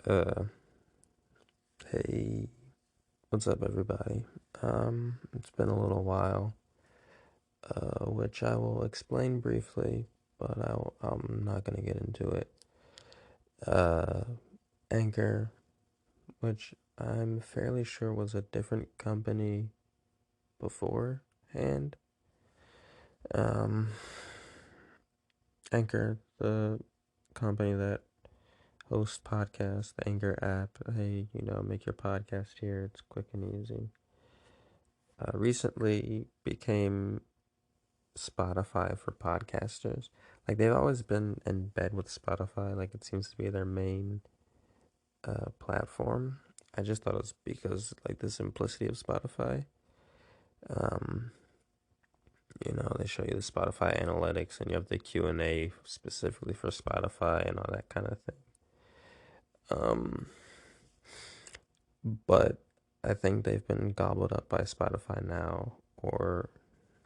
Uh, hey, what's up, everybody? It's been a little while, which I will explain briefly, but I'm not gonna get into it. Uh, Anchor, which I'm fairly sure was a different company beforehand. Um, Anchor, the company that hosts podcasts, the Anchor app. Hey, make your podcast here. It's quick and easy. Recently became Spotify for podcasters. Like they've always been in bed with Spotify. Like it seems to be their main platform. I just thought it was because like the simplicity of Spotify. Um, they show you the Spotify analytics, and you have the Q&A specifically for Spotify and all that kind of thing. Um, but I think they've been gobbled up by Spotify now, or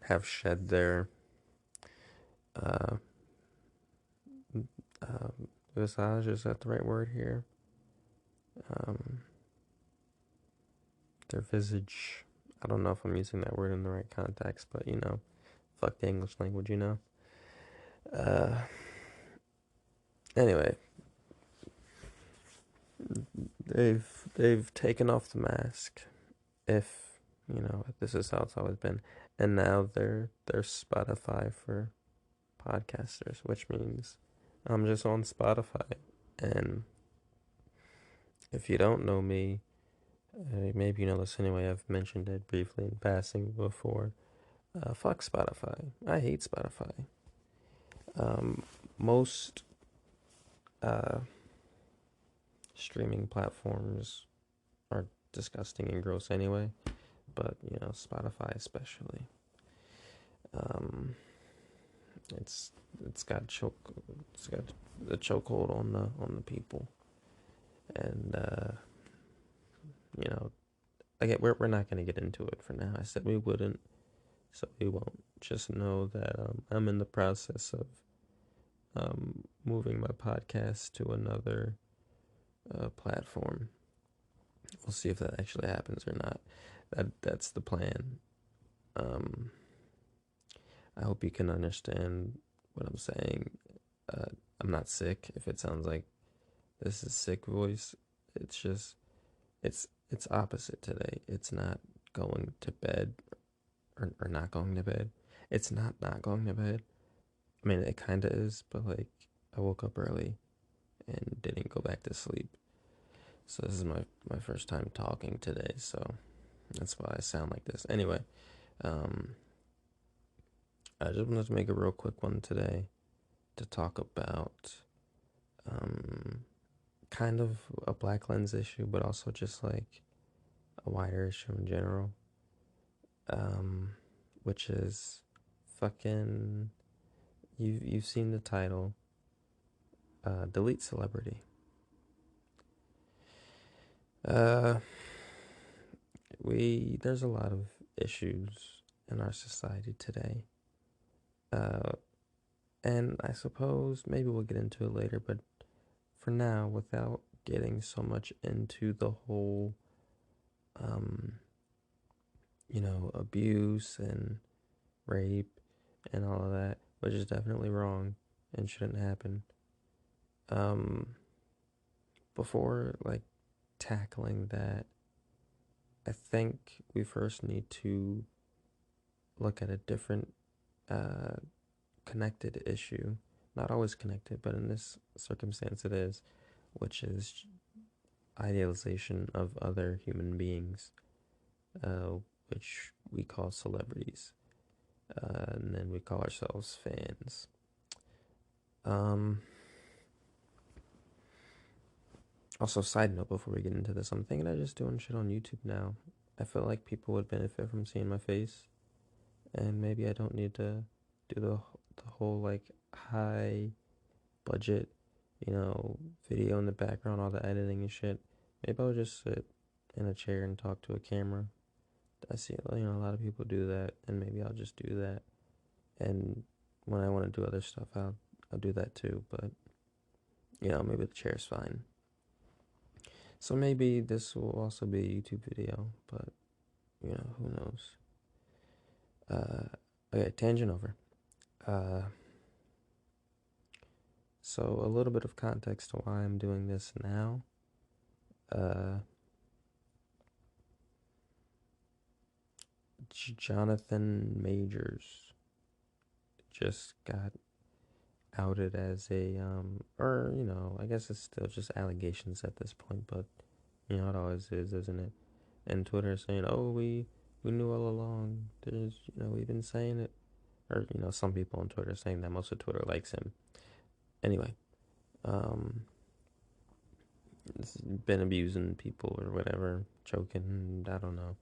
have shed their uh, visage. Is that the right word here? Um, their visage. I don't know if I'm using that word in the right context, but fuck the English language. Uh, anyway, they've taken off the mask. If this is how it's always been, and now they're Spotify for podcasters, which means I'm just on Spotify. And if you don't know me, maybe you know this anyway. I've mentioned it briefly in passing before. Fuck Spotify. I hate Spotify. Um, most uh, streaming platforms are disgusting and gross anyway, but Spotify especially. Um, it's it's got it's got the chokehold on the people, and you know, again, we're not gonna get into it for now. I said we wouldn't, so we won't. Just know that I'm in the process of moving my podcast to another platform. We'll see if that actually happens or not. That's the plan. Um, I hope you can understand what I'm saying. I'm not sick. If it sounds like this is sick voice, it's just it's opposite today. It's not going to bed or not going to bed. It's not going to bed. I mean, it kind of is, but like I woke up early and didn't go back to sleep. So this is my first time talking today, so that's why I sound like this. Anyway, um, I just wanted to make a real quick one today to talk about um, kind of a black lens issue, but also just like a wider issue in general, um, which is fucking. You've seen the title, delete celebrity. Uh, there's a lot of issues in our society today. Uh, and I suppose maybe we'll get into it later, but for now, without getting so much into the whole, um, abuse and rape and all of that, which is definitely wrong and shouldn't happen. Um, Before like tackling that, I think we first need to look at a different uh, connected issue. Not always connected, but in this circumstance it is, which is idealization of other human beings, uh, which we call celebrities, and then we call ourselves fans. Um, Also, side note before we get into this, I'm thinking of just doing shit on YouTube now. I feel like people would benefit from seeing my face, and maybe I don't need to do the whole like high budget, video in the background, all the editing and shit. Maybe I'll just sit in a chair and talk to a camera. I see, a lot of people do that, and maybe I'll just do that. And when I want to do other stuff, I'll do that too. But maybe the chair's fine. So maybe this will also be a YouTube video, but who knows? Okay, tangent over. Uh, so a little bit of context to why I'm doing this now. Jonathan Majors just got outed as a or I guess it's still just allegations at this point, but it always is, isn't it? And Twitter is saying, "Oh, we knew all along. There's we've been saying it," or some people on Twitter are saying that most of Twitter likes him. Anyway, um, been abusing people or whatever, choking. I don't know.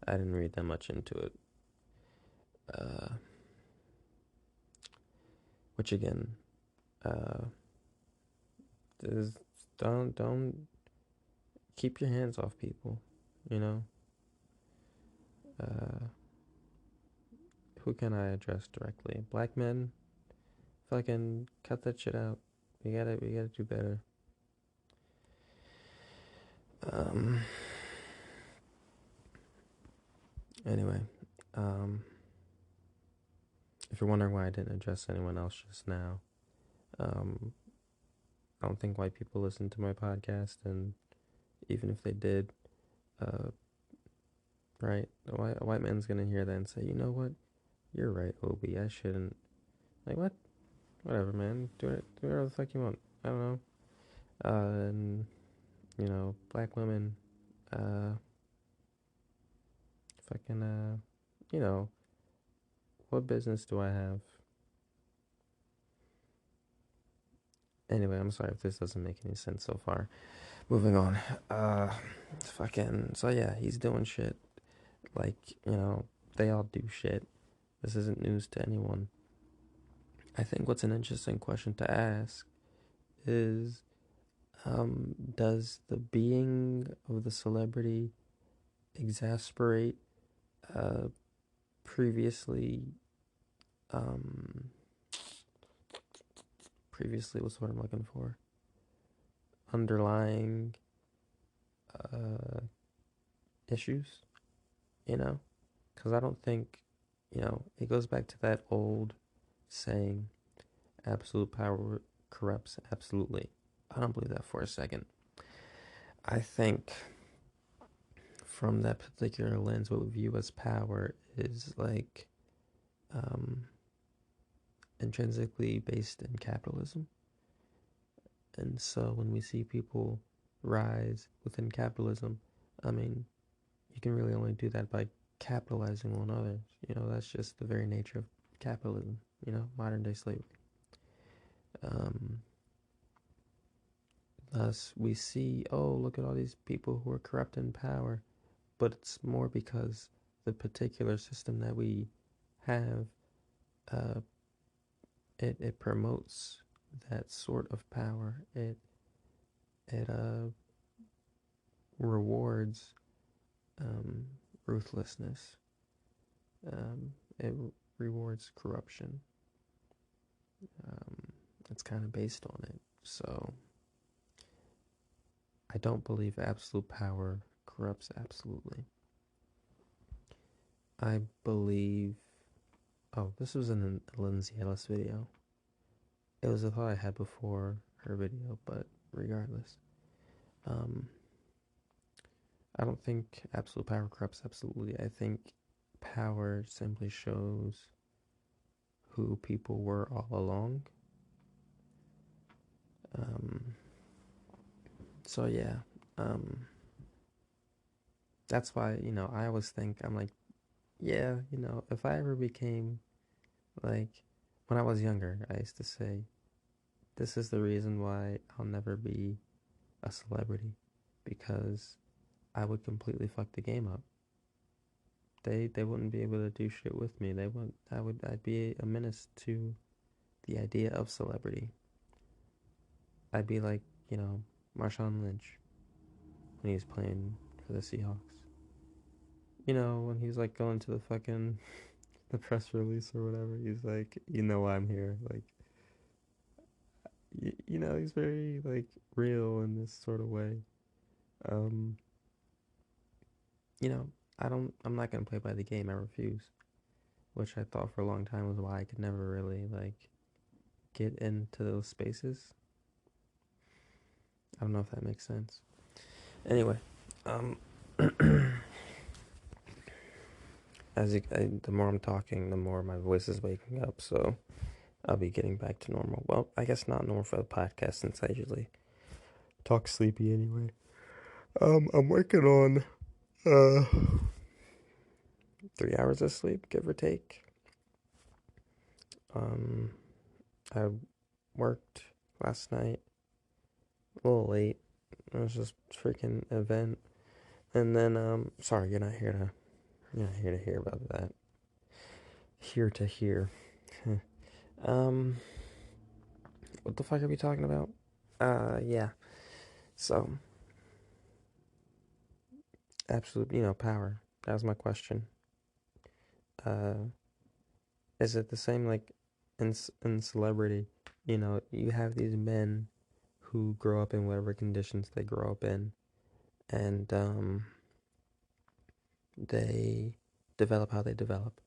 I didn't read that much into it. Uh, which again, uh, is don't keep your hands off people. You know, uh, who can I address directly? Black men, fucking cut that shit out. We gotta do better. Um. Anyway, um, if you're wondering why I didn't address anyone else just now, um, I don't think white people listen to my podcast, and even if they did, uh, right, a white man's gonna hear that and say, you know what, you're right, Obi, I shouldn't. Like what? Whatever, man. Do whatever the fuck you want. I don't know. And black women, uh, fucking, you know, what business do I have? Anyway, I'm sorry if this doesn't make any sense so far. Moving on. Uh, fucking. So yeah, he's doing shit. Like they all do shit. This isn't news to anyone. I think what's an interesting question to ask is, does the being of the celebrity exasperate uh, previously, um, what's the word I'm looking for? Underlying uh, issues, Because I don't think, it goes back to that old saying, absolute power corrupts absolutely. I don't believe that for a second. I think from that particular lens, what we view as power is like um, intrinsically based in capitalism. And so when we see people rise within capitalism, I mean, you can really only do that by capitalizing on others. That's just the very nature of capitalism, modern day slavery. Um, Thus, we see, oh, look at all these people who are corrupt in power, but it's more because the particular system that we have, uh, it promotes that sort of power. It rewards um, ruthlessness. It rewards corruption. Um, it's kind of based on it. So I don't believe absolute power corrupts absolutely. I believe. Oh, this was in a Lindsay Ellis video. It was a thought I had before her video, but regardless, um, I don't think absolute power corrupts absolutely. I think power simply shows who people were all along. Um, so yeah, um, that's why I always think I'm like, yeah, if I ever became like when I was younger, I used to say, this is the reason why I'll never be a celebrity because I would completely fuck the game up. They wouldn't be able to do shit with me. I'd be a menace to the idea of celebrity. I'd be like, Marshawn Lynch when he was playing for the Seahawks. When he was like going to the fucking the press release or whatever, he's like, why I'm here. Like, he's very like real in this sort of way. Um, you know, I'm not gonna play by the game. I refuse. Which I thought for a long time was why I could never really like get into those spaces. I don't know if that makes sense. Anyway, um, the more I'm talking, the more my voice is waking up. So I'll be getting back to normal. Well, I guess not normal for the podcast since I usually talk sleepy anyway. I'm working on uh 3 hours of sleep, give or take. Um, I worked last night a little late. It was just a freaking event. And then sorry, you're not here to hear about that. Here to hear. um what the fuck are we talking about? Yeah. So, absolute, power. That was my question. Uh is it the same like in celebrity? You have these men who grow up in whatever conditions they grow up in, and they develop how they develop.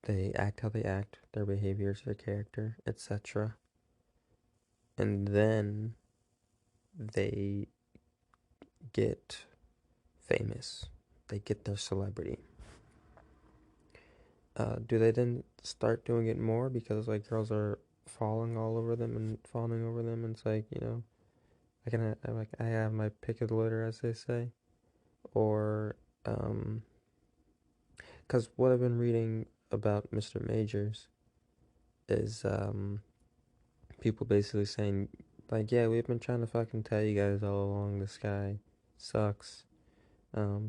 They act how they act, their behaviors, their character, etc. And then they get famous. They get their celebrity. Do they then start doing it more because like girls are falling all over them and fawning over them? And it's like I have my pick of the litter, as they say, or because what I've been reading about Mr. Majors is people basically saying like, yeah, we've been trying to fucking tell you guys all along this guy sucks.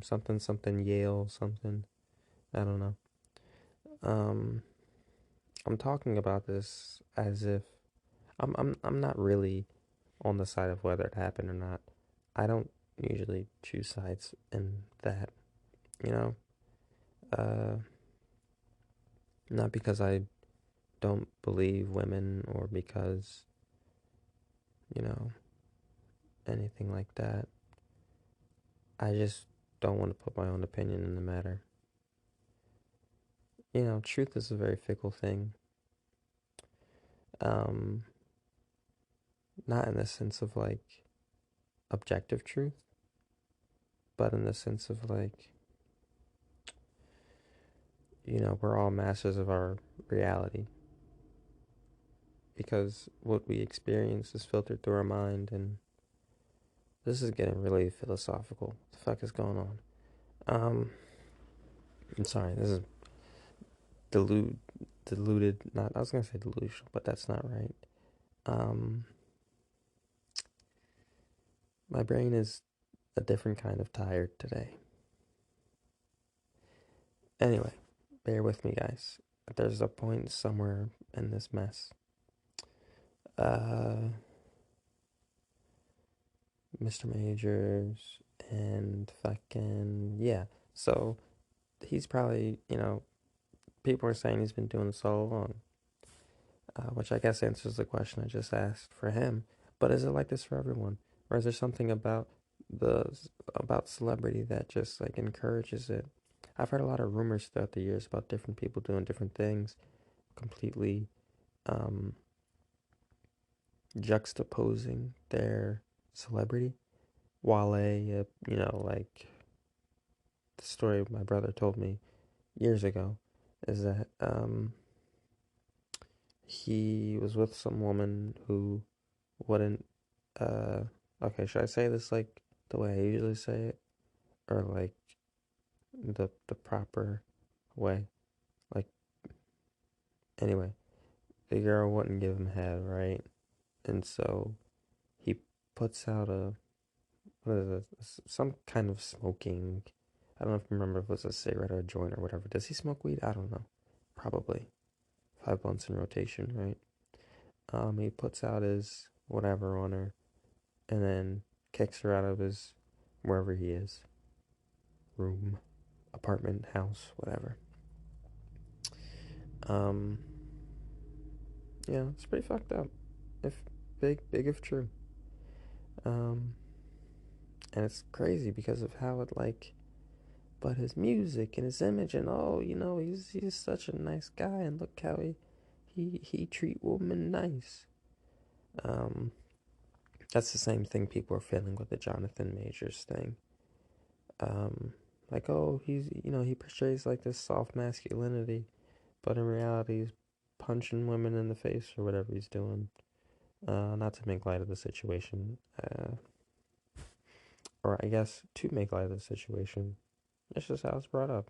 Something something Yale something. I don't know. Um, I'm talking about this as if I'm not really on the side of whether it happened or not. I don't usually choose sides in that, you know. Uh, Not because I don't believe women or because, you know, anything like that. I just don't want to put my own opinion in the matter. Truth is a very fickle thing. Um, Not in the sense of like objective truth, but in the sense of like, we're all masters of our reality because what we experience is filtered through our mind, and this is getting really philosophical. What the fuck is going on? Um, I'm sorry, this is delude, deluded, not, I was gonna say delusional, but that's not right. Um, my brain is a different kind of tired today. Anyway, bear with me, guys. There's a point somewhere in this mess. Uh, Mr. Majors and fucking yeah. So he's probably, people are saying he's been doing this all along, which I guess answers the question I just asked for him. But is it like this for everyone, or is there something the about celebrity that just like encourages it? I've heard a lot of rumors throughout the years about different people doing different things, completely um, juxtaposing their celebrity. Wale, like the story my brother told me years ago is that he was with some woman who wouldn't uh okay, should I say this like the way I usually say it or like the proper way? Like anyway, the girl wouldn't give him head, right? And so he puts out a what is it? Some kind of smoking. I don't know if you remember if it was a cigarette or a joint or whatever. Does he smoke weed? I don't know. Probably 5 months in rotation, right? He puts out his whatever on her and then kicks her out of his wherever he is, room, apartment, house, whatever. Um, yeah, it's pretty fucked up. If big if true. Um, And it's crazy because of how it like, but his music and his image and oh, he's such a nice guy and look how he treat women nice. Um, that's the same thing people are feeling with the Jonathan Majors thing. Um, like oh, he portrays like this soft masculinity, but in reality, he's punching women in the face or whatever he's doing. Not to make light of the situation, or I guess to make light of the situation. It's just how it's brought up.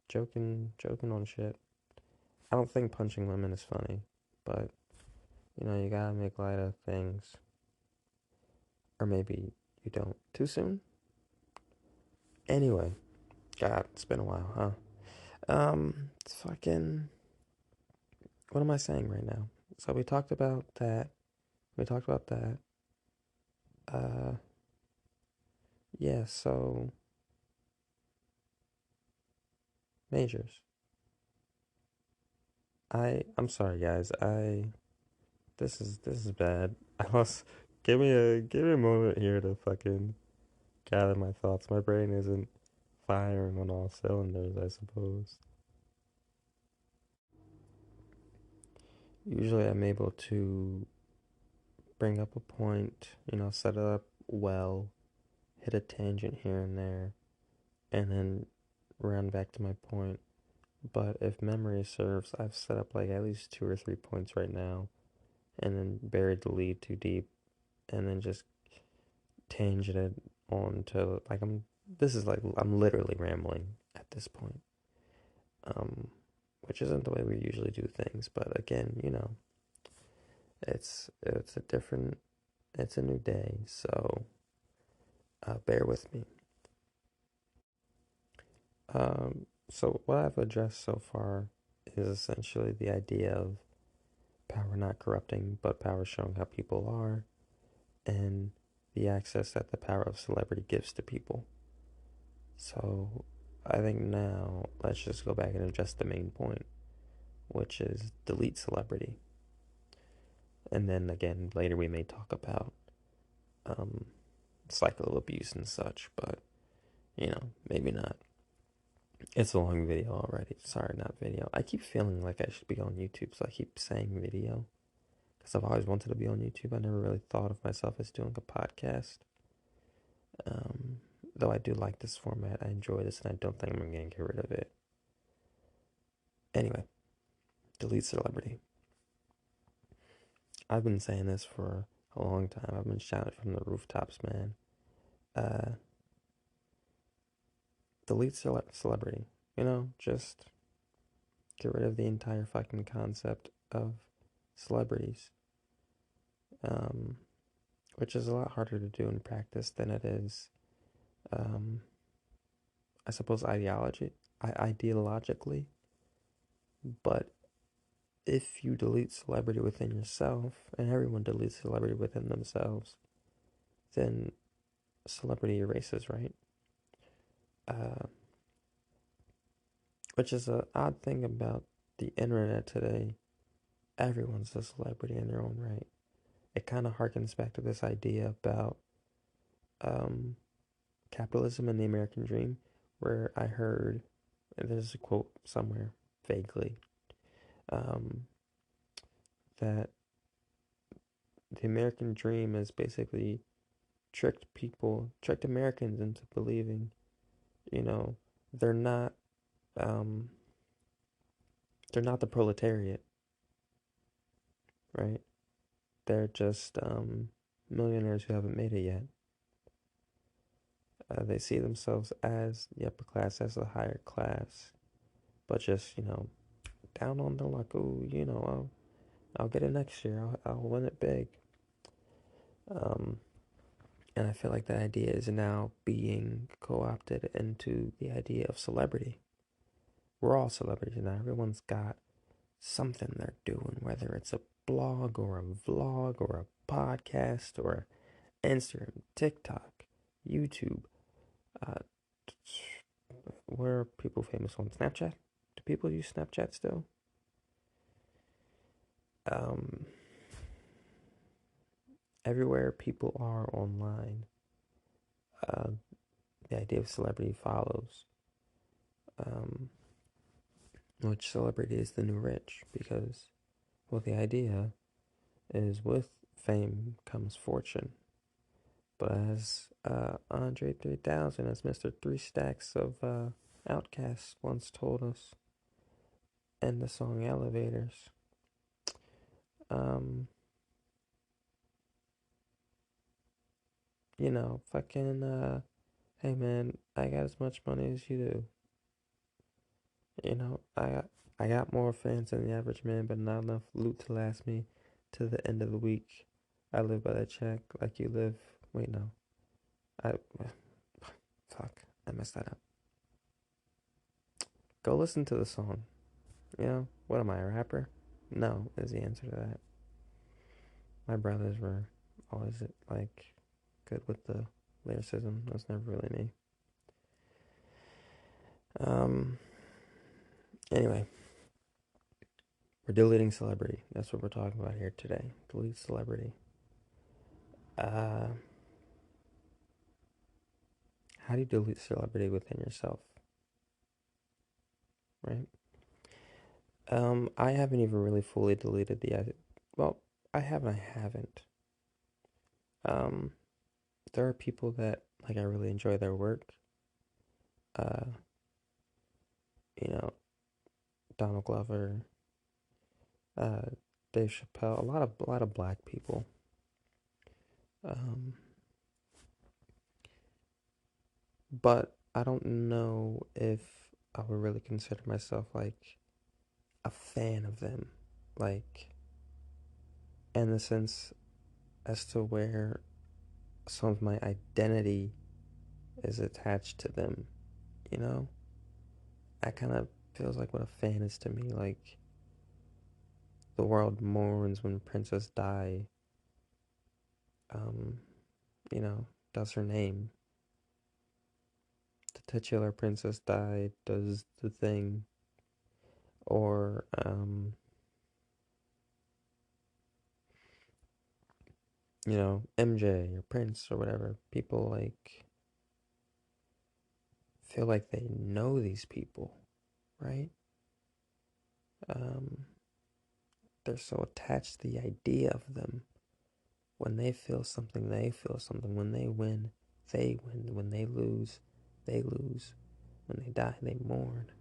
Joking on shit. I don't think punching women is funny, but you gotta make light of things. Or maybe you don't. Too soon? Anyway, God, it's been a while, huh? It's fucking. What am I saying right now? So we talked about that. We talked about that. Uh, yeah, so. Majors. I'm sorry guys. This is bad. I must give me a moment here to fucking gather my thoughts. My brain isn't firing on all cylinders, I suppose. Usually I'm able to bring up a point, set it up well, hit a tangent here and there, and then round back to my point. But if memory serves, I've set up like at least 2 or 3 points right now, and then buried the lead too deep, and then just tangented on to like this is like I'm literally rambling at this point. Um, which isn't the way we usually do things, but again, it's a new day, so bear with me. So what I've addressed so far is essentially the idea of power not corrupting, but power showing how people are, and the access that the power of celebrity gives to people. So I think now let's just go back and address the main point, which is delete celebrity. And then again, later we may talk about um, cycle abuse and such, but maybe not. It's a long video already. Sorry, not video. I keep feeling like I should be on YouTube, so I keep saying video because I've always wanted to be on YouTube. I never really thought of myself as doing a podcast. Um, though I do like this format, I enjoy this, and I don't think I'm going to get rid of it. Anyway, delete celebrity. I've been saying this for a long time. I've been shouting from the rooftops, man. Uh, delete celebrity. Just get rid of the entire fucking concept of celebrities. Um, which is a lot harder to do in practice than it is, um, I suppose, ideologically. But if you delete celebrity within yourself, and everyone deletes celebrity within themselves, then celebrity erases, right? Uh, which is an odd thing about the internet today. Everyone's a celebrity in their own right. It kind of harkens back to this idea about um, capitalism and the American dream, where I heard, and there's a quote somewhere vaguely, um, that the American dream is basically tricked Americans into believing, you know, they're not, um, they're not the proletariat, right? They're just millionaires who haven't made it yet. They see themselves as the upper class, as the higher class, but just, down on the luck. Oh, I'll get it next year. I'll win it big. Um, and I feel like that idea is now being co-opted into the idea of celebrity. We're all celebrities now. Everyone's got something they're doing, whether it's a blog or a vlog or a podcast or Instagram, TikTok, YouTube. Uh, where are people famous on? Snapchat? Do people use Snapchat still? Um, everywhere people are online, uh, the idea of celebrity follows, um, which celebrity is the new rich, because, well, the idea is with fame comes fortune. But as Andre 3000, as Mr. Three Stacks of Outkast once told us in the song Elevators, um, fucking, hey man, I got as much money as you do. I got more fans than the average man, but not enough loot to last me to the end of the week. I live by that check like you live. Wait, no. I fuck. I messed that up. Go listen to the song. What am I, a rapper? No, is the answer to that. My brothers were always like good with the lyricism. That's never really me. Um. Anyway, we're deleting celebrity. That's what we're talking about here today. Delete celebrity. Uh, how do you delete celebrity within yourself? Right. I haven't even really fully deleted the. Well, I haven't. I haven't. Um, there are people that like I really enjoy their work. Uh, you know, Donald Glover, uh, Dave Chappelle, a lot of black people. Um, but I don't know if I would really consider myself like a fan of them, like in the sense as to where some of my identity is attached to them. You know, that kind of feels like what a fan is to me. Like the world mourns when Princess Di, um, you know, does her name. The titular Princess Di does the thing, or MJ or Prince or whatever. People like feel like they know these people, right? Um, they're so attached to the idea of them. When they feel something, they feel something. When they win, they win. When they lose, they lose. When they die, they mourn.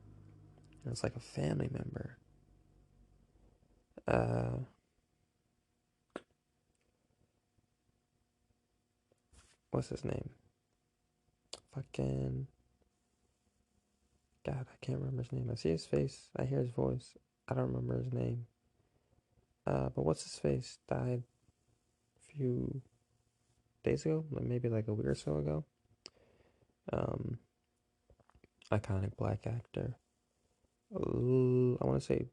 And it's like a family member. Uh, what's his name? Fucking God, I can't remember his name. I see his face. I hear his voice. I don't remember his name. But what's his face? Died a few days ago, maybe like a week or so ago. Um, iconic black actor. Ooh, I want to say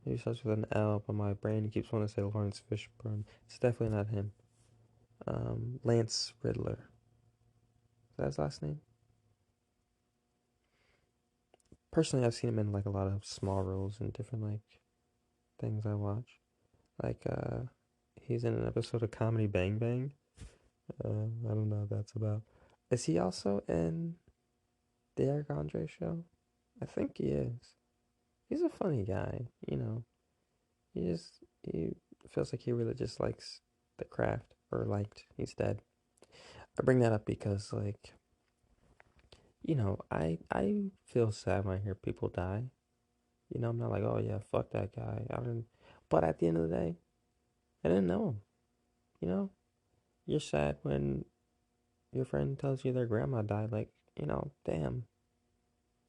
maybe starts with an L, but my brain keeps wanting to say Lawrence Fishburne. It's definitely not him. Lance Riddler. Is that his last name? Personally, I've seen him in like a lot of small roles and different like things I watch. Like he's in an episode of Comedy Bang Bang. I don't know what that's about. Is he also in the Eric Andre show? I think he is. He's a funny guy, you know. He feels like he really just likes the craft, or liked. He's dead. I bring that up because like, I feel sad when I hear people die. I'm not like, oh yeah, fuck that guy. I don't. But at the end of the day, I didn't know him. You know, you're sad when your friend tells you their grandma died. Like, damn,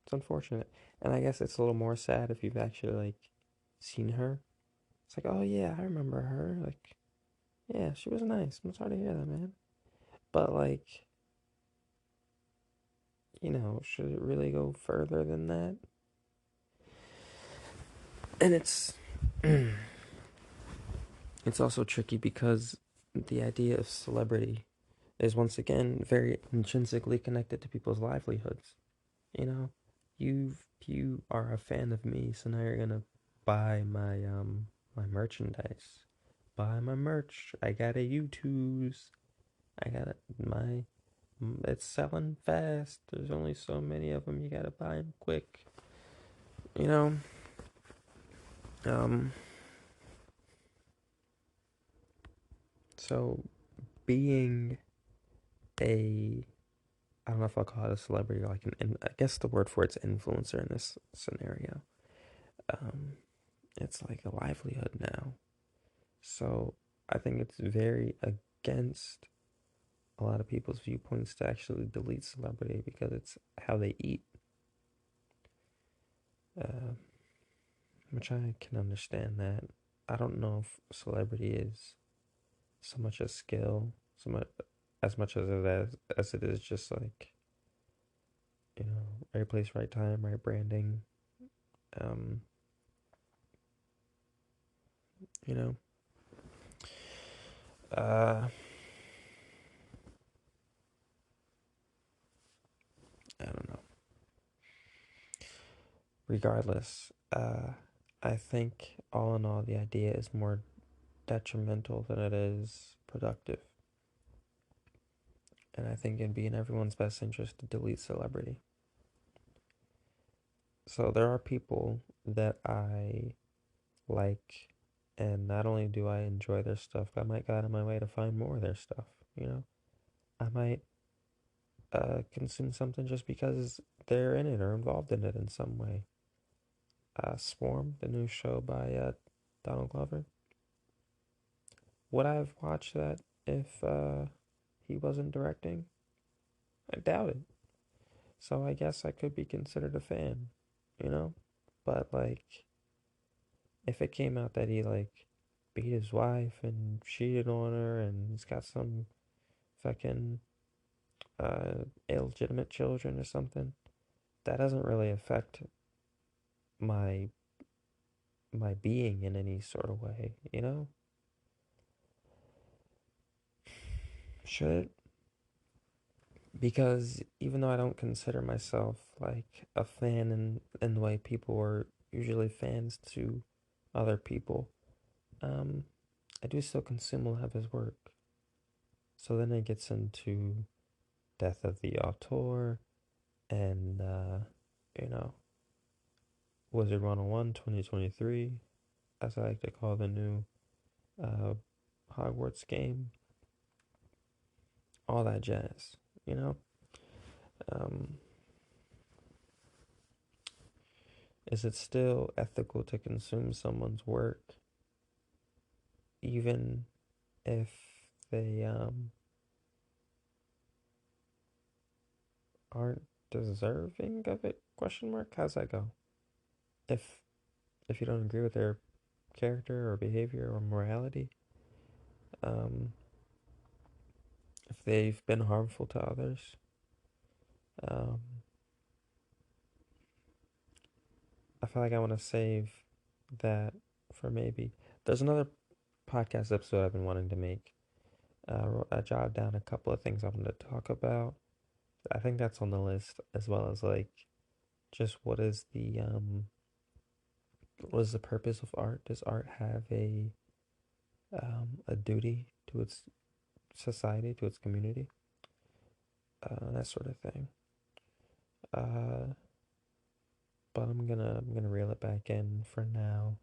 it's unfortunate. And I guess it's a little more sad if you've actually like seen her. It's like, oh yeah, I remember her. Like, yeah, she was nice. I'm sorry to hear that, man. But like, should it really go further than that? And it's also tricky because the idea of celebrity is once again very intrinsically connected to people's livelihoods. You know, you are a fan of me, so now you're gonna buy my merchandise. Buy my merch. I got a U2s. I got it. It's selling fast. There's only so many of them. You gotta buy them quick. You know. Um. So being a, I don't know if I'll call it a celebrity or like I guess the word for it's influencer in this scenario. Um. It's like a livelihood now. So I think it's very against a lot of people's viewpoints to actually delete celebrity because it's how they eat, uh, which I can understand that. I don't know if celebrity is so much a skill, so much as much as it is just like right place, right time, right branding. Um, you know, uh, I don't know. Regardless, I think all in all, the idea is more detrimental than it is productive. And I think it'd be in everyone's best interest to delete celebrity. So there are people that I like, and not only do I enjoy their stuff, but I might go out of my way to find more of their stuff. You know, I might consume something just because they're in it or involved in it in some way. Swarm, the new show by Donald Glover. Would I have watched that if he wasn't directing? I doubt it. So I guess I could be considered a fan, you know? But like if it came out that he like beat his wife and cheated on her and he's got some fucking illegitimate children or something, that doesn't really affect my my being in any sort of way, you know? Should it? Because even though I don't consider myself like a fan in the way people are usually fans to other people, um, I do still consume a lot of his work. So then it gets into Death of the Auteur and, you know, Wizard 101 2023, as I like to call the new uh, Hogwarts game, all that jazz, you know? Um, is it still ethical to consume someone's work even if they aren't deserving of it? Question mark. How's that go? If if you don't agree with their character or behavior or morality, um, if they've been harmful to others, um, I feel like I want to save that for maybe. There's another podcast episode I've been wanting to make. I jotted down a couple of things I wanted to talk about. I think that's on the list, as well as like just what is the purpose of art? Does art have a duty to its society, to its community, that sort of thing. Uh, but I'm gonna reel it back in for now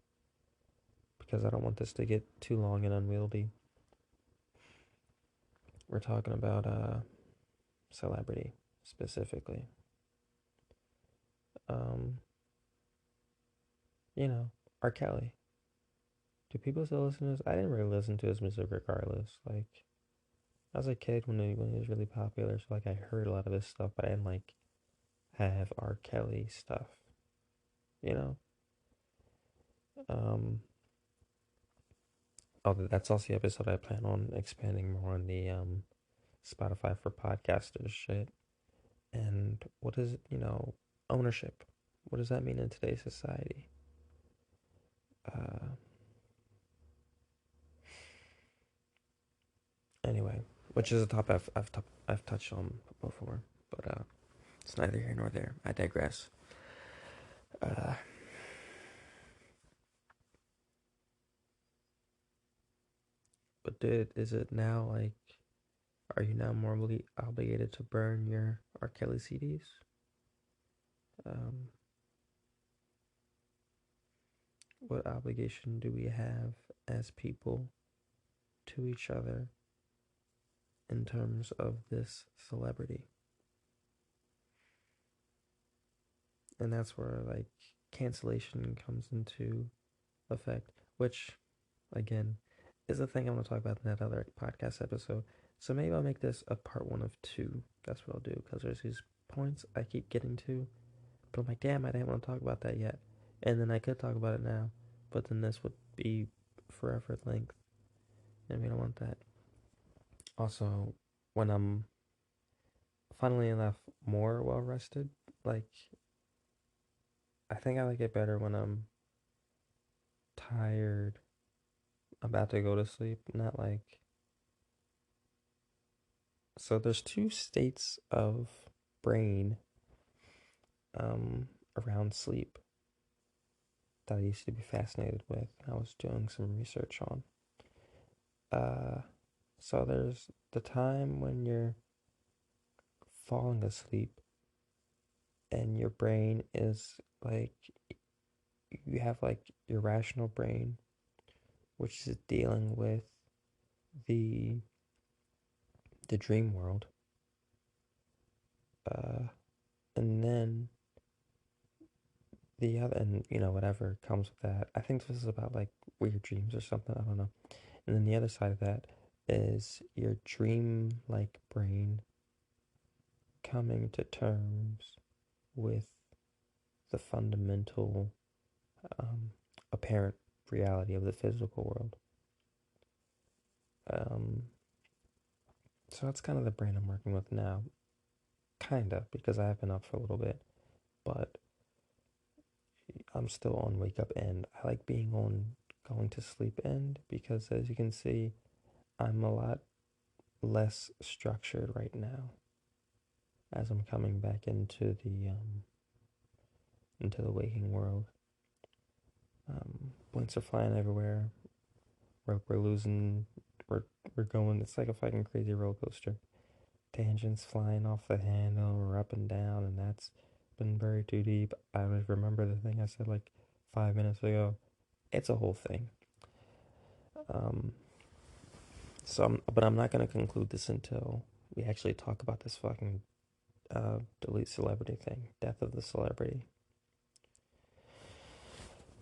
because I don't want this to get too long and unwieldy. We're talking about celebrity specifically. Um, you know, R. Kelly. Do people still listen to this? I didn't really listen to his music regardless. Like I was a kid when he was really popular, so like I heard a lot of his stuff, but I didn't like have R. Kelly stuff. You know. Um, oh, that's also the episode I plan on expanding more on the Spotify for podcasters shit. And what is, ownership? What does that mean in today's society? Uh, anyway, which is a topic I've touched on before, but it's neither here nor there. I digress. Uh, but dude, is it now like Are you now more obligated to burn your R. Kelly CDs? Um, what obligation do we have as people to each other in terms of this celebrity? And that's where like cancellation comes into effect, which again is a thing I'm gonna talk about in that other podcast episode. So maybe I'll make this a part one of two. That's what I'll do because there's these points I keep getting to, but I'm like, damn, I didn't want to talk about that yet. And then I could talk about it now, but then this would be forever at length, and we don't want that. Also, when I'm funnily enough more well rested, like I think I like it better when I'm tired, about to go to sleep, not like. So there's two states of brain around sleep that I used to be fascinated with. I was doing some research on. Uh, so there's the time when you're falling asleep and your brain is like you have like your rational brain, which is dealing with the the dream world, uh, and then the other, and whatever comes with that. I think this is about like weird dreams or something. I don't know. And then the other side of that is your dream like brain coming to terms with the fundamental, um, apparent reality of the physical world. Um, so that's kind of the brain I'm working with now, kind of, because I have been up for a little bit, but I'm still on wake up end. I like being on going to sleep end because, as you can see, I'm a lot less structured right now as I'm coming back into the waking world. Blinks are flying everywhere. We're losing. We're we're going. It's like a fucking crazy roller coaster. Tangents flying off the handle. We're up and down, and that's been buried too deep. I remember the thing I said like 5 minutes ago. It's a whole thing. Um, but I'm not gonna conclude this until we actually talk about this fucking delete celebrity thing, death of the celebrity.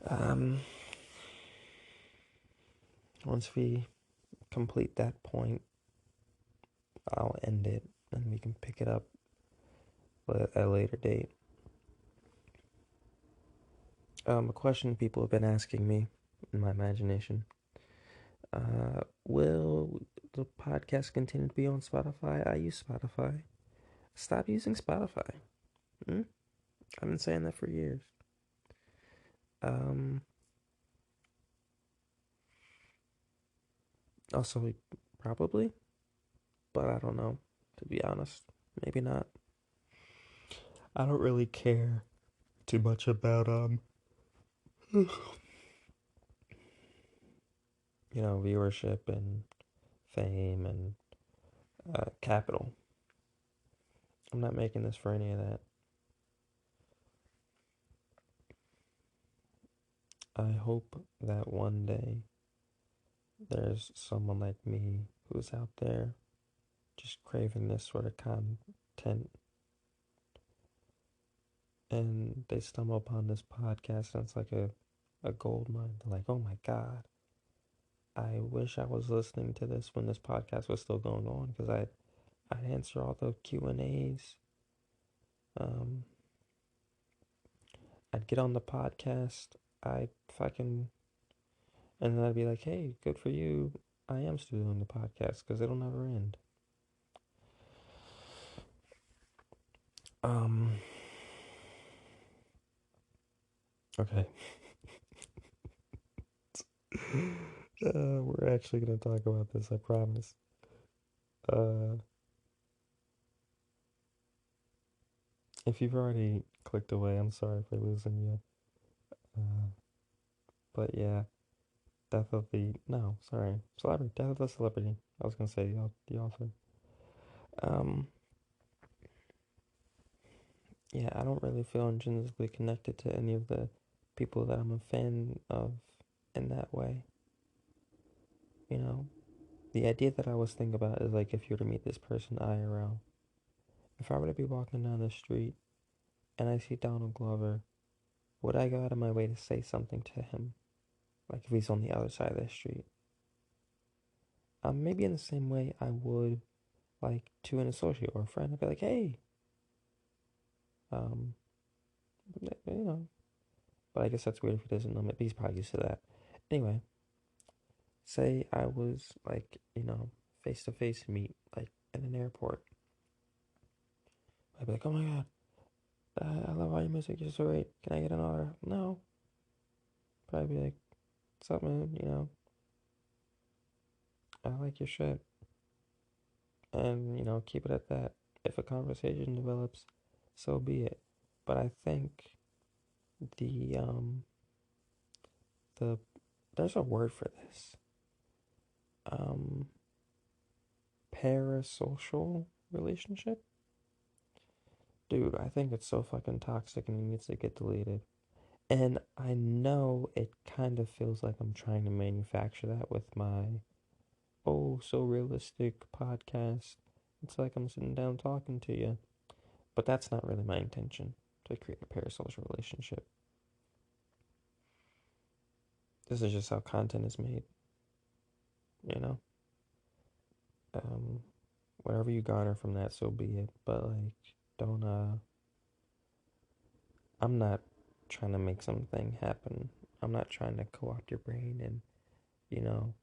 Um, Once we complete that point, I'll end it and we can pick it up at a later date. A question people have been asking me in my imagination: will the podcast continue to be on Spotify? I use Spotify. Stop using Spotify. Hmm? I've been saying that for years. Um, Also, probably, but I don't know, to be honest. Maybe not. I don't really care too much about viewership and fame and capital. I'm not making this for any of that. I hope that one day there's someone like me who's out there just craving this sort of content and they stumble upon this podcast and it's like a gold mine. They're like, oh my God, I wish I was listening to this when this podcast was still going on because I'd answer all the Q&As. Um, I'd get on the podcast. I'd fucking, and then I'd be like, hey, good for you. I am still doing the podcast because it'll never end. Um, okay. We're actually gonna talk about this, I promise. Uh, if you've already clicked away, I'm sorry for losing you. Uh, but yeah, death of the no, sorry, celebrity, death of the celebrity. I was gonna say the author. Um, yeah, I don't really feel intrinsically connected to any of the people that I'm a fan of in that way. You know, the idea that I always think about is like if you were to meet this person IRL, if I were to be walking down the street and I see Donald Glover, would I go out of my way to say something to him? Like if he's on the other side of the street? Maybe in the same way I would like to an associate or a friend. I'd be like, hey, um, you know. But I guess that's weird if he doesn't know me. But he's probably used to that. Anyway, say I was like, face to face meet like in an airport. I'd be like, oh my god, I love all your music. You're so great. Can I get an order? No. Probably be like, what's up, man? I like your shit. And, keep it at that. If a conversation develops, so be it. But I think the, um, the, there's a word for this. Um, Parasocial relationship? Dude, I think it's so fucking toxic and it needs to get deleted. And I know it kind of feels like I'm trying to manufacture that with my oh so realistic podcast. It's like I'm sitting down talking to you. But that's not really my intention to create a parasocial relationship. This is just how content is made, you know? Um, Whatever you garner from that, so be it. But like, don't I'm not trying to make something happen. I'm not trying to co-opt your brain and, you know,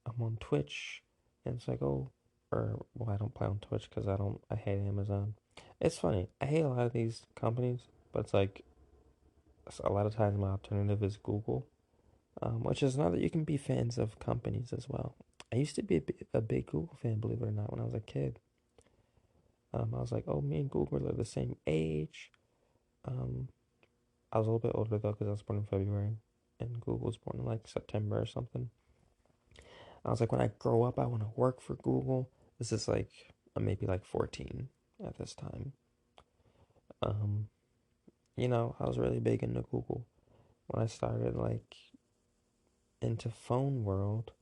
I'm on Twitch and it's like, oh, or, well, I don't play on Twitch because I hate Amazon. It's funny. I hate a lot of these companies, but it's like, a lot of times my alternative is Google, which is not that you can be fans of companies as well. I used to be a big Google fan, believe it or not, when I was a kid. I was like, oh, me and Google are the same age. Um, I was a little bit older though because I was born in February, and Google was born in like September or something. I was like, when I grow up, I want to work for Google. This is like maybe like 14 at this time. Um, I was really big into Google when I started like into phone world,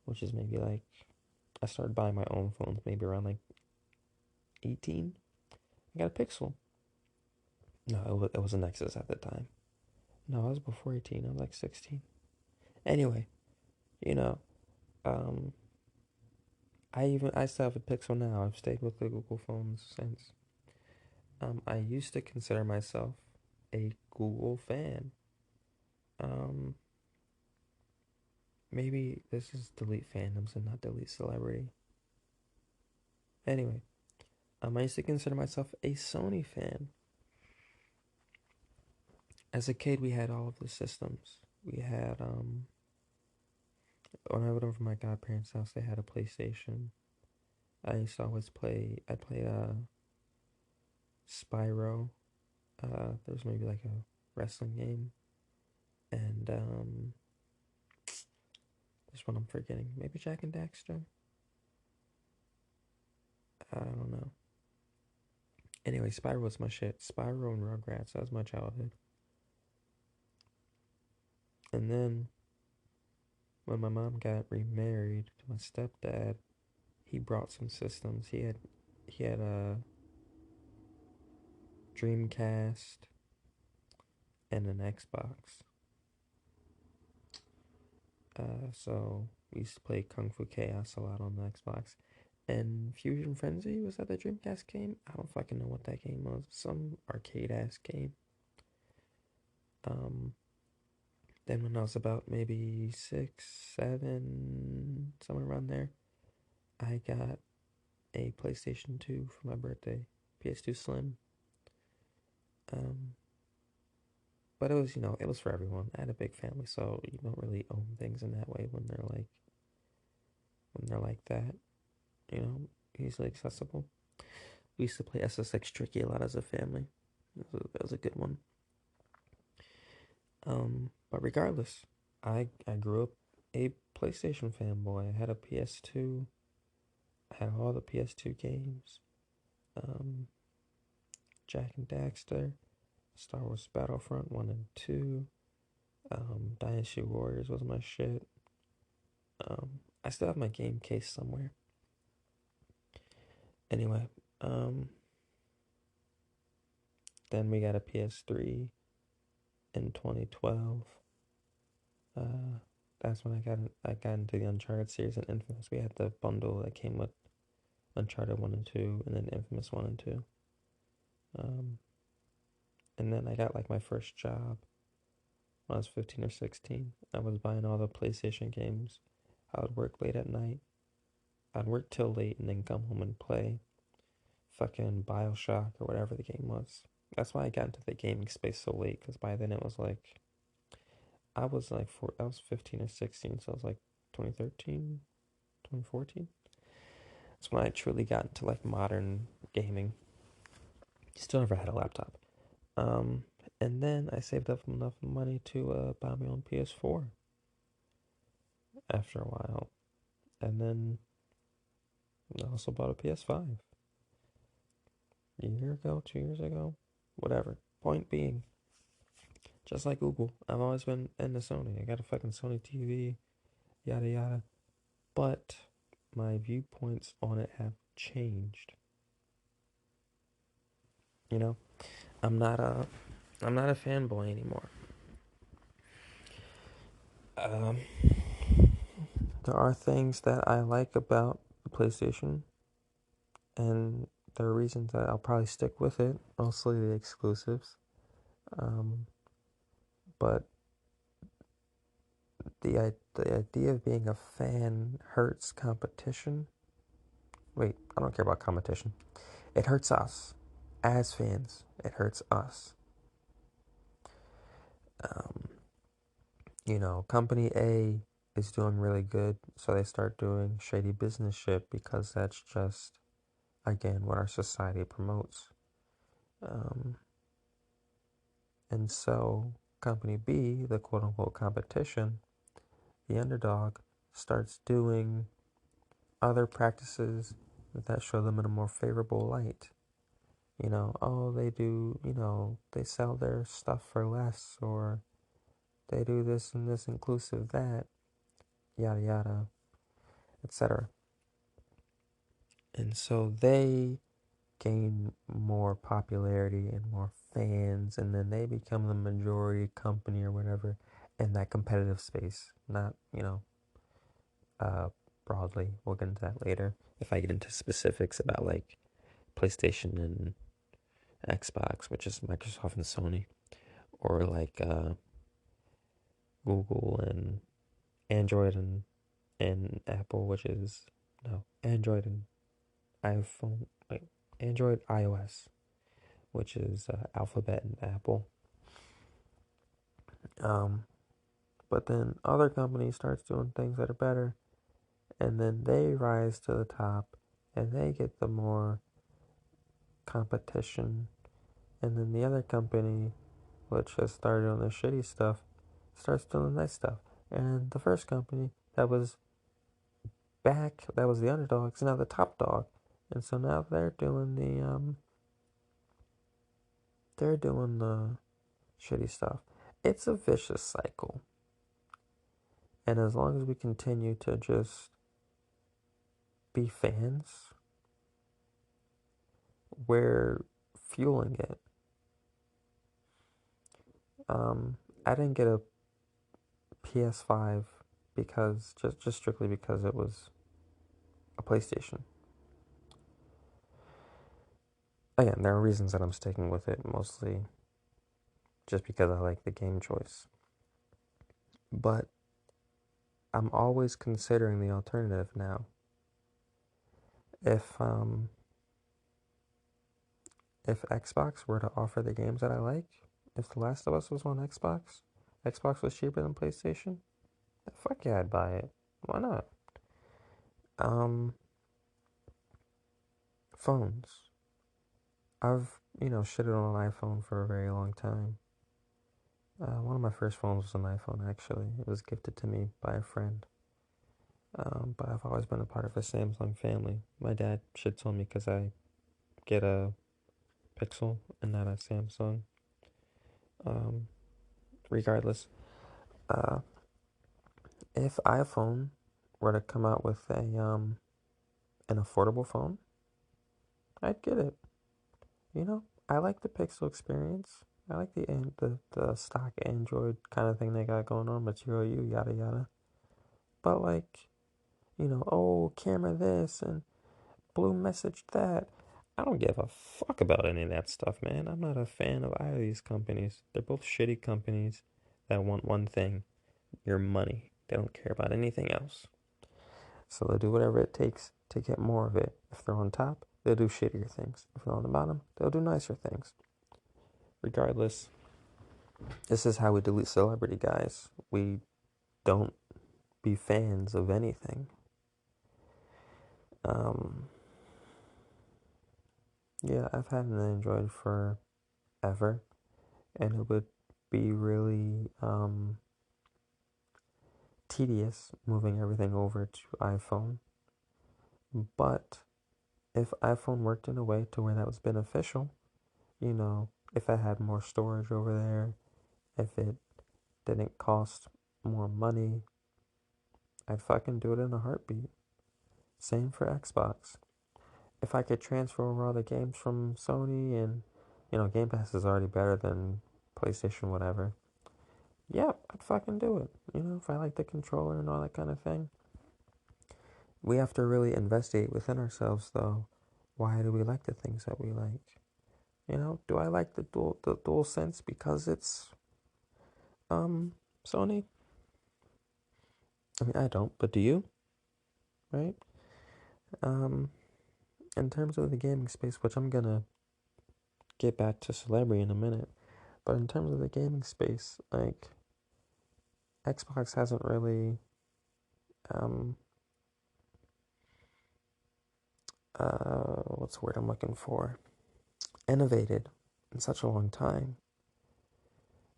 which is maybe like I started buying my own phones maybe around like 18. I got a Pixel. No, it was a Nexus at the time. No, I was before 18. I was like 16. Anyway, you know, um, I still have a Pixel now. I've stayed with the Google phones since. I used to consider myself a Google fan. Um, Maybe this is delete fandoms and not delete celebrity. Anyway, I used to consider myself a Sony fan. As a kid, we had all of the systems. We had when I went over to my godparents' house, they had a PlayStation. I used to always play. I played Spyro. There's maybe like a wrestling game, and there's one I'm forgetting. Maybe Jak and Daxter. I don't know. Anyway, Spyro was my shit. Spyro and Rugrats. That was my childhood. And then when my mom got remarried to my stepdad, he brought some systems. He had a Dreamcast and an Xbox. So we used to play Kung Fu Chaos a lot on the Xbox. And Fusion Frenzy was that the Dreamcast game? I don't fucking know what that game was. Some arcade ass game. Um, then when I was about maybe 6, 7, somewhere around there, I got a PlayStation 2 for my birthday. PS2 Slim. Um, but it was for everyone. I had a big family, so you don't really own things in that way when they're like that, you know, easily accessible. We used to play SSX Tricky a lot as a family. That was a good one. But regardless, I grew up a PlayStation fanboy. I had a PS2. I had all the PS2 games. Um, Jak and Daxter, Star Wars Battlefront 1 and 2. Dynasty Warriors was my shit. I still have my game case somewhere. Anyway, um, then we got a PS3 in 2012. Uh, that's when I got into the Uncharted series and Infamous. We had the bundle that came with Uncharted 1 and 2, and then Infamous 1 and 2. Um, and then I got like my first job when I was 15 or 16. I was buying all the PlayStation games. I would work late at night. I'd work till late and then come home and play fucking Bioshock or whatever the game was. That's why I got into the gaming space so late, because by then it was like, I was 15 or 16, so I was like 2013, 2014. That's when I truly got into like modern gaming. Still never had a laptop. Um, and then I saved up enough money to buy my own PS4 after a while. And then I also bought a PS5 a year ago, 2 years ago, whatever. Point being, just like Google, I've always been into Sony. I got a fucking Sony TV, yada yada. But my viewpoints on it have changed. You know, I'm not a I'm not a fanboy anymore. Um, there are things that I like about the PlayStation, and there are reasons that I'll probably stick with it. Mostly the exclusives. Um, but the idea of being a fan hurts competition. Wait, I don't care about competition. It hurts us as fans. It hurts us. Um, Company A is doing really good, so they start doing shady business shit because that's just, again, what our society promotes. Um, and so, Company B, the quote unquote competition, the underdog, starts doing other practices that show them in a more favorable light. Oh, they do, they sell their stuff for less, or they do this and this inclusive that, yada yada, etc. And so they gain more popularity and more fans, and then they become the majority company or whatever in that competitive space. Not, uh, broadly. We'll get into that later if I get into specifics about like PlayStation and Xbox, which is Microsoft and Sony, or like Google and Android and Apple, which is no Android and iPhone, like Android iOS, which is Alphabet and Apple. Um, but then other companies starts doing things that are better, and then they rise to the top, and they get the more competition, and then the other company, which has started on the shitty stuff, starts doing the nice stuff. And the first company that was that was the underdog, is now the top dog, and so now they're doing the shitty stuff. It's a vicious cycle. And as long as we continue to just be fans, we're fueling it. I didn't get a PS5 because just strictly because it was a PlayStation. Again, there are reasons that I'm sticking with it, mostly just because I like the game choice. But I'm always considering the alternative now. If um if Xbox were to offer the games that I like, if The Last of Us was on Xbox, Xbox was cheaper than PlayStation, fuck yeah, I'd buy it. Why not? Um, Phones. I've, shitted on an iPhone for a very long time. One of my first phones was an iPhone, actually. It was gifted to me by a friend. But I've always been a part of a Samsung family. My dad shits on me because I get a Pixel and not a Samsung. Um, Regardless, uh, if iPhone were to come out with a an affordable phone, I'd get it. You know, I like the Pixel experience. I like the stock Android kind of thing they got going on, Material U, yada yada. But like, oh, camera this and blue message that. I don't give a fuck about any of that stuff, man. I'm not a fan of either of these companies. They're both shitty companies that want one thing, your money. They don't care about anything else. So they'll do whatever it takes to get more of it. If they're on top, they'll do shittier things. If they're on the bottom, they'll do nicer things. Regardless, this is how we delete celebrity, guys. We don't be fans of anything. Um, yeah, I've had an Android forever, and it would be really tedious moving everything over to iPhone. But if iPhone worked in a way to where that was beneficial, if I had more storage over there, if it didn't cost more money, I'd fucking do it in a heartbeat. Same for Xbox. If I could transfer over all the games from Sony and, Game Pass is already better than PlayStation, whatever. Yeah, I'd fucking do it. If I like the controller and all that kind of thing. We have to really investigate within ourselves, though. Why do we like the things that we like? Do I like the dual sense because it's Sony? I mean, I don't, but do you? Right? Um, in terms of the gaming space, which I'm gonna get back to celebrity in a minute, but in terms of the gaming space, like Xbox hasn't really um what's the word I'm looking for? Innovated in such a long time.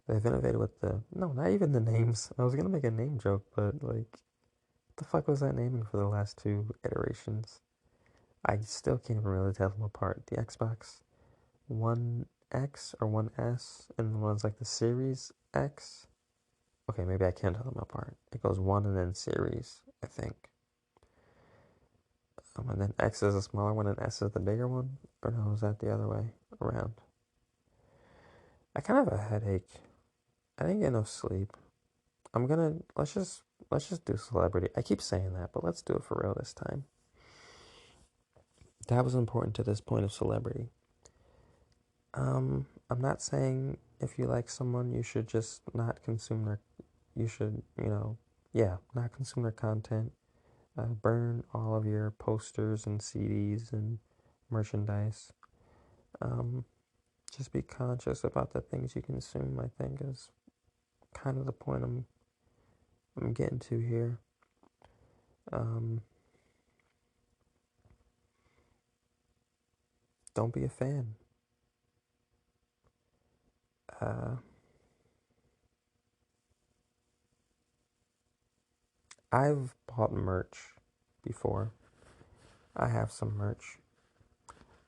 They've innovated with not even the names. I was gonna make a name joke, but like, what the fuck was that naming for the last two iterations? I still can't even really tell them apart. The Xbox One X or One S, and the ones like the Series X. Okay, maybe I can tell them apart. It goes one and then series, I think. And then X is a smaller one and S is the bigger one? Or no, is that the other way around? I kind of have a headache. I didn't get enough sleep. Let's just do celebrity. I keep saying that, but let's do it for real this time. That was important to this point of celebrity. I'm not saying if you like someone, you should just not consume their. You should, yeah, not consume their content. Burn all of your posters and CDs and merchandise. Um, just be conscious about the things you consume. I think is kind of the point I'm getting to here. Um, don't be a fan. Uh, I've bought merch before. I have some merch,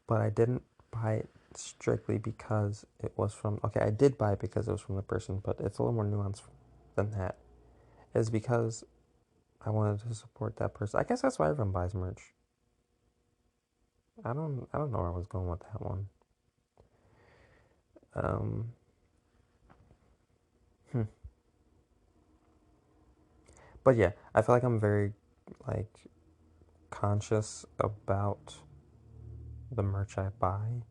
but I didn't buy it strictly because it was from. Okay, I did buy it because it was from the person, but it's a little more nuanced than that. It's because I wanted to support that person. I guess that's why everyone buys merch. I don't know where I was going with that one. Um, hmm. But yeah, I feel like I'm very like conscious about the merch I buy.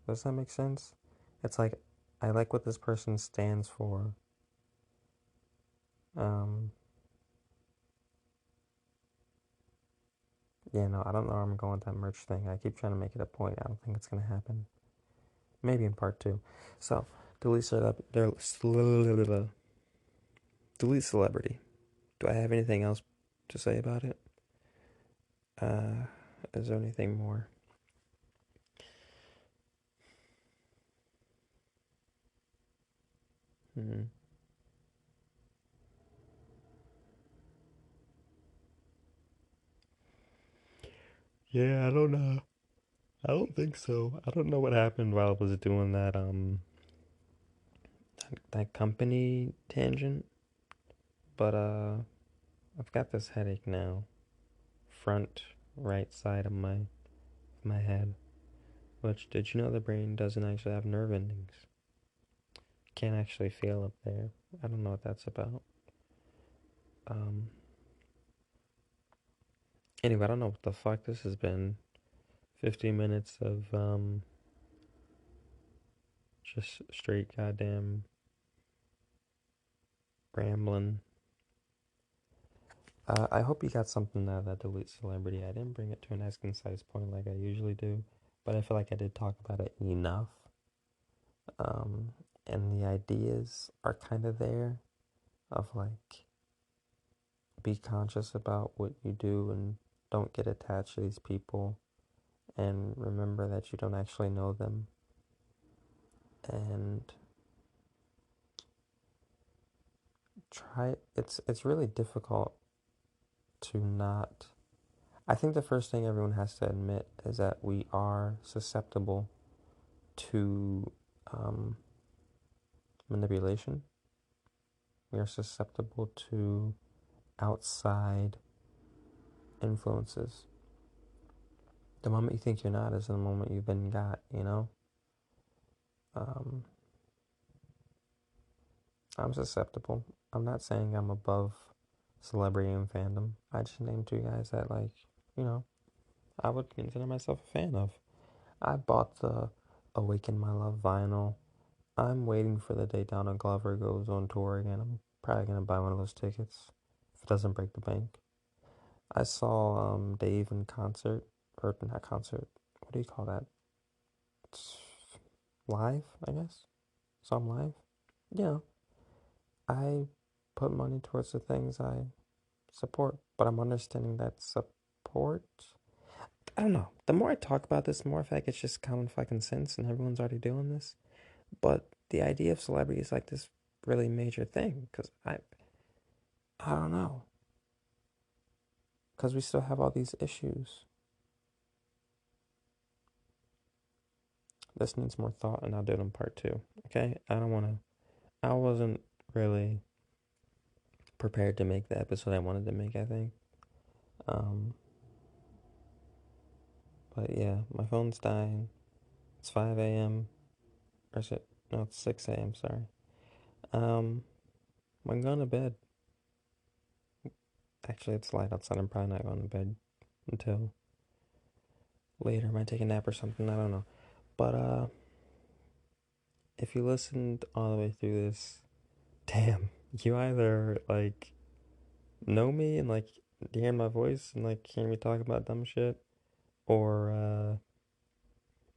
Does that make sense? It's like I like what this person stands for. Um, yeah, no, I don't know where I'm going with that merch thing. I keep trying to make it a point. I don't think it's gonna happen. Maybe in part two. So delete delete celebrity. Do I have anything else to say about it? Uh, is there anything more? Hmm. Yeah, I don't know. I don't think so. I don't know what happened while I was doing that company tangent, but I've got this headache now. Front right side of my head. Which did you know the brain doesn't actually have nerve endings? Can't actually feel up there. I don't know what that's about. Um anyway, I don't know what the fuck this has been. 15 minutes of just straight goddamn rambling. I hope you got something out of that delete celebrity. I didn't bring it to a nice concise point like I usually do, but I feel like I did talk about it enough. Um, and the ideas are kind of there of like be conscious about what you do and don't get attached to these people and remember that you don't actually know them and try it's really difficult to not. I think the first thing everyone has to admit is that we are susceptible to um, manipulation. We are susceptible to outside influences. The moment you think you're not is the moment you've been got, you know? Um, I'm susceptible. I'm not saying I'm above celebrity and fandom. I just named two guys that, like, you know, I would consider myself a fan of. I bought the Awaken My Love vinyl. I'm waiting for the day Donald Glover goes on tour again. I'm probably gonna buy one of those tickets if it doesn't break the bank. I saw Dave in concert, or not concert. What do you call that? It's live, I guess. Saw him live. Yeah, I put money towards the things I support, but I'm understanding that support. I don't know. The more I talk about this, the more I feel like it's just common fucking sense, and everyone's already doing this. But the idea of celebrity is like this really major thing because I don't know, because we still have all these issues. This needs more thought, and I'll do it in part two. Okay, I don't want to. I wasn't really prepared to make the episode I wanted to make. I think, um, but yeah, my phone's dying. It's 5 a.m. Or is it? No, it's 6 a.m. Sorry. Um, I'm going to bed. Actually, it's light outside. I'm probably not going to bed until later. I might take a nap or something. I don't know. But if you listened all the way through this, damn, you either like know me and like hear my voice and like hear me talk about dumb shit, or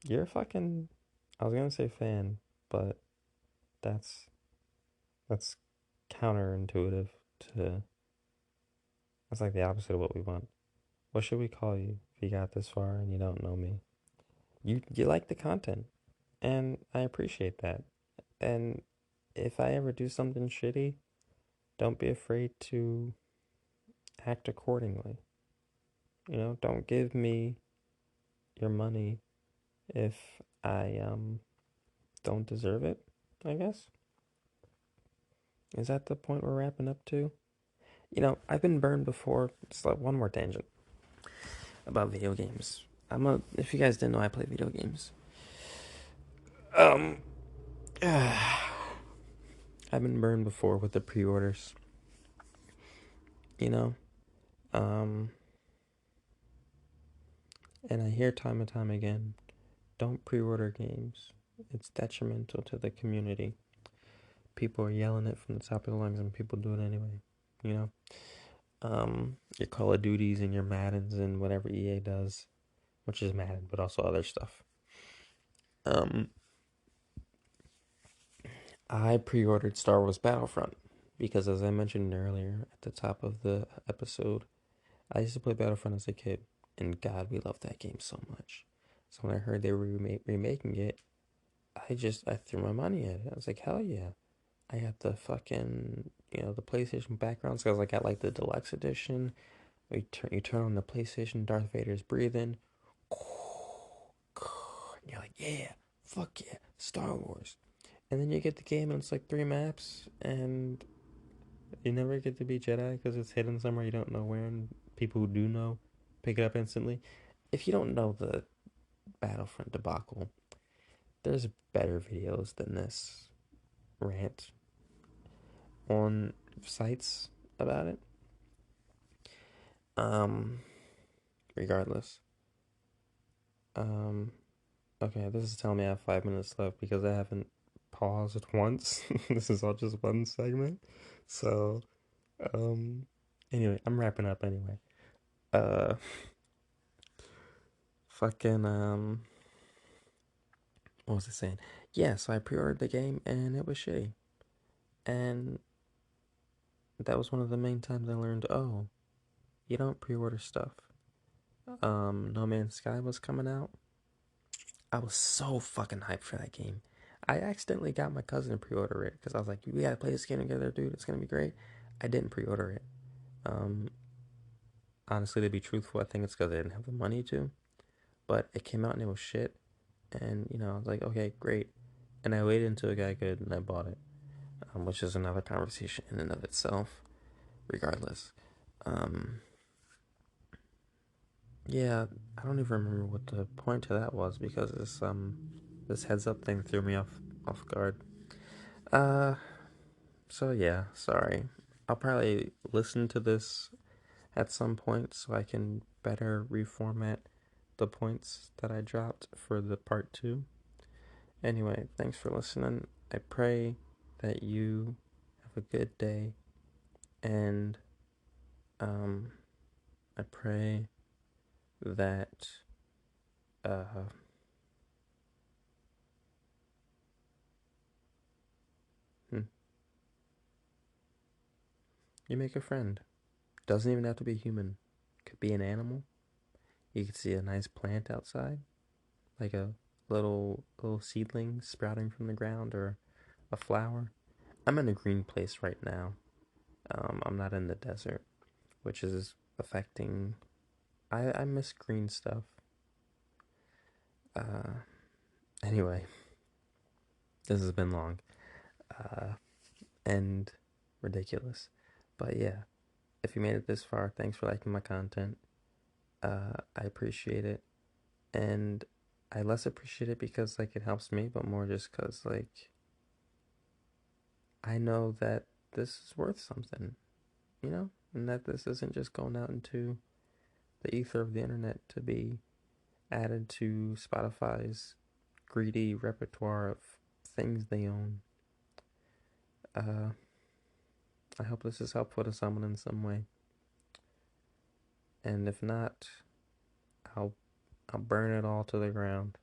you're a fucking. I was gonna say fan, but that's that's counterintuitive to. That's like the opposite of what we want. What should we call you if you got this far and you don't know me? You like the content, and I appreciate that. And if I ever do something shitty, don't be afraid to act accordingly. You know, don't give me your money if I don't deserve it, I guess. Is that the point we're wrapping up to? You know, I've been burned before. Just like one more tangent about video games. If you guys didn't know, I play video games. Um, I've been burned before with the pre-orders. You know, um, and I hear time and time again, don't pre-order games. It's detrimental to the community. People are yelling it from the top of the lungs, and people do it anyway. You know, your Call of Duties and your Maddens and whatever EA does, which is Madden, but also other stuff. Um, I pre-ordered Star Wars Battlefront because, as I mentioned earlier at the top of the episode, I used to play Battlefront as a kid, and God, we loved that game so much. So when I heard they were remaking it, I threw my money at it. I was like, hell yeah! I got the fucking the PlayStation backgrounds because I got like the deluxe edition. You turn on the PlayStation, Darth Vader's breathing. You're like, yeah, fuck yeah, Star Wars. And then you get the game and it's like 3 maps, and you never get to be Jedi because it's hidden somewhere you don't know where, and people who do know pick it up instantly. If you don't know the Battlefront debacle, there's better videos than this rant on sites about it. Um, Regardless. Um, okay, this is telling me I have 5 minutes left because I haven't paused once. This is all just one segment. So, um, anyway, I'm wrapping up anyway. Uh, fucking, what was I saying? Yeah, so I pre-ordered the game and it was shitty. And that was one of the main times I learned, oh, you don't pre-order stuff. No Man's Sky was coming out. I was so fucking hyped for that game. I accidentally got my cousin to pre-order it because I was like, "We gotta play this game together, dude. It's gonna be great." I didn't pre-order it. Um, Honestly, to be truthful, I think it's because I didn't have the money to. But it came out and it was shit, and I was like, "Okay, great." And I waited until it got good and I bought it, which is another conversation in and of itself. Regardless, um, yeah, I don't even remember what the point to that was because this heads up thing threw me off guard. Uh, So yeah, sorry. I'll probably listen to this at some point so I can better reformat the points that I dropped for the part 2. Anyway, thanks for listening. I pray that you have a good day, and um I pray that uh hmm, you make a friend. Doesn't even have to be human. Could be an animal. You could see a nice plant outside, like a little seedling sprouting from the ground, or a flower. I'm in a green place right now. I'm not in the desert, which is affecting. I miss green stuff. Uh, anyway, this has been long, uh, and ridiculous, but yeah. If you made it this far, thanks for liking my content. I appreciate it, and I less appreciate it because like it helps me, but more just because like I know that this is worth something, and that this isn't just going out into the ether of the internet to be added to Spotify's greedy repertoire of things they own. Uh, I hope this is helpful to someone in some way, and if not, I'll I'll burn it all to the ground.